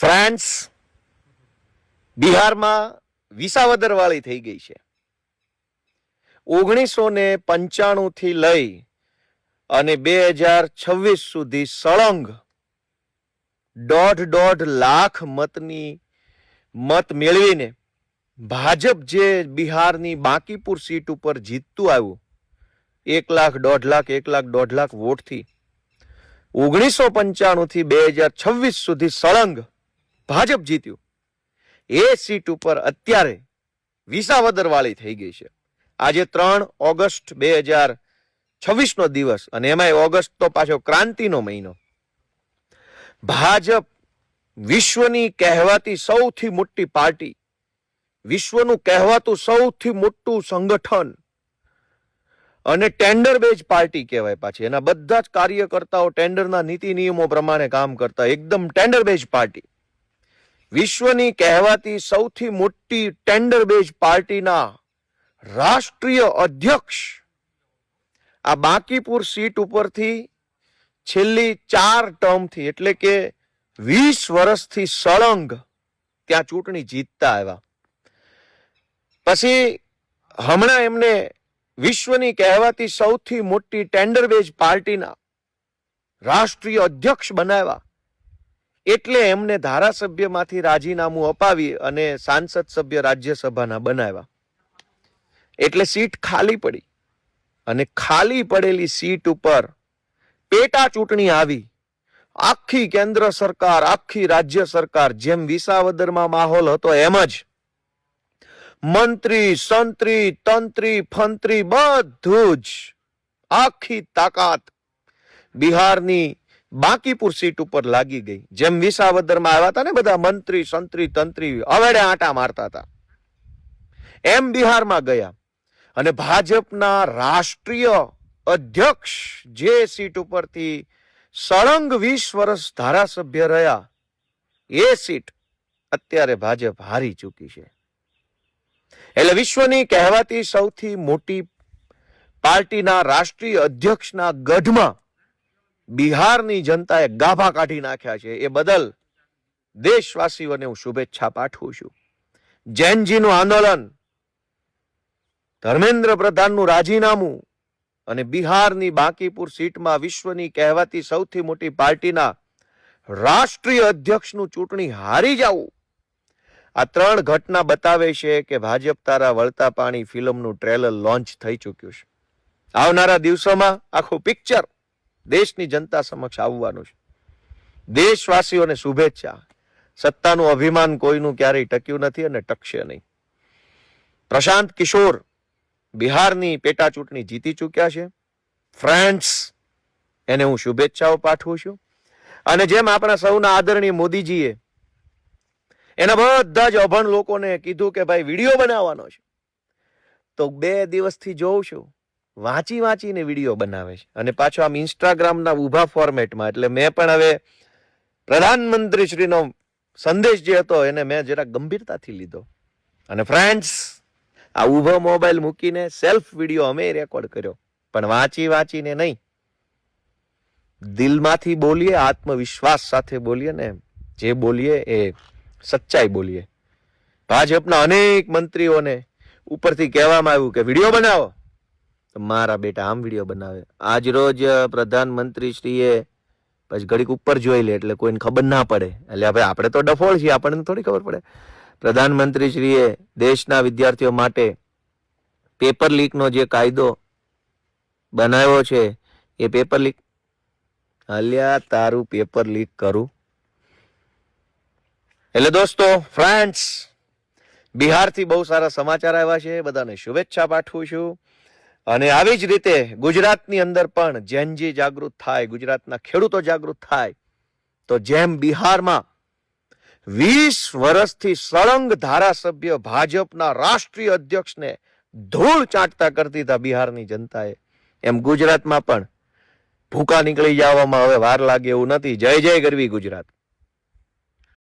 France બિહારમાં વિસાવદર વાળી થઈ ગઈ છે. 1995 થી લઈ અને 2026 સુધી સળંગ 1.5 લાખ મત મેળવીને ભાજપ જે બિહારની બાંકીપુર સીટ ઉપર જીતતું આવ્યું 1 લાખ 1.5 લાખ વોટથી 1995 થી 2026 સુધી સળંગ ભાજપ જીત્યું. એ સીટ ઉપર અત્યારે વિસાવદર વાળી થઈ ગઈ છે. આજે 3 ઓગસ્ટ 2026 નો દિવસ અને એમાં ઓગસ્ટ તો પાછો ક્રાંતિનો મહિનો. ભાજપ વિશ્વની કહેવાતી સૌથી મોટી પાર્ટી, વિશ્વનું કહેવાતું સૌથી મોટું સંગઠન અને ટેન્ડર બેઝ પાર્ટી કહેવાય. પાછી એના બધા જ કાર્યકર્તાઓ ટેન્ડરના નીતિ નિયમો પ્રમાણે કામ કરતા એકદમ ટેન્ડર બેઝ પાર્ટી. વિશ્વની કહેવાતી સૌથી મોટી ટેન્ડર બેઝ પાર્ટીના રાષ્ટ્રીય અધ્યક્ષ આ બાંકીપુર સીટ ઉપરથી છેલ્લી 4 ટર્મથી એટલે કે 20 વર્ષથી સળંગ ત્યાં ચૂંટણી જીતતા આવ્યા. પછી હમણાં એમને વિશ્વની કહેવાતી સૌથી મોટી ટેન્ડર બેઝ પાર્ટીના રાષ્ટ્રીય અધ્યક્ષ બનાવ્યા. એટલે એમને ધારાસભ્યમાંથી રાજીનામું અપાવી અને સાંસદ સભ્ય રાજ્યસભાના બનાવ્યા. એટલે સીટ ખાલી પડી અને ખાલી પડેલી સીટ ઉપર પેટા ચૂંટણી આવી. આખી કેન્દ્ર સરકાર, આખી રાજ્ય સરકાર જેમ વિસાવદરમાં માહોલ હતો એમ જ મંત્રી, સંત્રી, તંત્રી, ફંત્રી બધું જ આખી તાકાત બિહારની બાંકીપુર સીટ ઉપર લાગી ગઈ. જેમ વિસાવદરમાં આવ્યા હતા ને બધા મંત્રી, સંત્રી, તંત્રી અવેડે આંટા મારતા હતા, એમ બિહારમાં ગયા અને ભાજપના રાષ્ટ્રીય અધ્યક્ષ જે સીટ ઉપરથી સળંગ 20 વર્ષ ધારાસભ્ય રહ્યા એ સીટ અત્યારે ભાજપ હારી ચૂકી છે. એટલે વિશ્વની કહેવાતી સૌથી મોટી પાર્ટીના રાષ્ટ્રીય અધ્યક્ષના ગઢમાં બિહારની જનતાએ ગાભા કાઢી નાખ્યા છે. એ બદલ દેશવાસીઓને હું શુભેચ્છા પાઠવું છું. જૈનજીનું આંદોલન, ધર્મેન્દ્ર પ્રધાનનું રાજીનામું અને બિહારની બાંકીપુર સીટમાં વિશ્વની કહેવાતી સૌથી મોટી પાર્ટીના રાષ્ટ્રીય અધ્યક્ષનું ચૂંટણી હારી જવું, આ 3 ઘટના બતાવે છે કે ભાજપ તારા વળતા પાણી ફિલ્મનું ટ્રેલર લોન્ચ થઈ ચૂક્યું છે. આવનારા દિવસોમાં આખું પિક્ચર દેશની જનતા સમક્ષ આવવાનું છે. દેશવાસીઓને શુભેચ્છા. સત્તાનું અભિમાન કોઈનું ક્યારેય ટક્યું નથી અને ટકશે નહીં. પ્રશાંત કિશોર બિહારની પેટા ચૂંટણી જીતી ચૂક્યા છે. ફ્રેન્ડ્સ, એને હું શુભેચ્છાઓ પાઠવું છું. અને જેમ આપણા સૌના આદરણીય મોદીજીએ એના બધા જ અભણ લોકોને કીધું કે ભાઈ વિડીયો બનાવવાનો છે, તો 2 દિવસથી જોઉં છું વાંચીને વિડીયો બનાવે છે. અને પાછો આમ ઇન્સ્ટાગ્રામના ઊભા ફોર્મેટમાં. એટલે મેં પણ હવે પ્રધાનમંત્રી શ્રીનો સંદેશ જે હતો એને મેં જરા ગંભીરતાથી લીધો. અને ફ્રેન્ડ્સ, આ ઊભો મોબાઈલ મૂકીને સેલ્ફ વિડીયો અમે રેકોર્ડ કર્યો, પણ વાંચીને નહીં, દિલમાંથી બોલીએ, આત્મવિશ્વાસ સાથે બોલીએ ને જે બોલીએ એ સચ્ચાઈ બોલીએ. ભાજપના અનેક મંત્રીઓને ઉપરથી કહેવામાં આવ્યું કે વિડીયો બનાવો, તો મારા બેટા આમ વિડીયો બનાવે. આજ રોજ પ્રધાનમંત્રી શ્રીએ પછી ઘડીક ઉપર જોઈ લે એટલે કોઈને ખબર ના પડે. એટલે હવે આપણે તો ડફોળ છીએ, આપણને થોડી ખબર પડે. પ્રધાનમંત્રી શ્રીએ દેશના વિદ્યાર્થીઓ માટે પેપર લીકનો જે કાયદો બનાવ્યો છે એ પેપર લીક, અલ્યા તારું પેપર લીક કરું. એટલે દોસ્તો, ફ્રેન્ડ્સ, બિહારથી બહુ સારા સમાચાર આવ્યા છે. બધાને શુભેચ્છા પાઠવું છું. અને આવી જ રીતે ગુજરાતની અંદર પણ જૈનજી જાગૃત થાય, ગુજરાતના ખેડૂતો જાગૃત થાય, તો જેમ બિહારમાં 20 વર્ષથી સળંગ ધારાસભ્ય ભાજપના રાષ્ટ્રીય અધ્યક્ષને ધૂળ ચાટતા કરતી હતા બિહારની જનતાએ, એમ ગુજરાતમાં પણ ભૂકા નીકળી જવામાં હવે વાર લાગે એવું નથી. જય જય ગરવી ગુજરાત.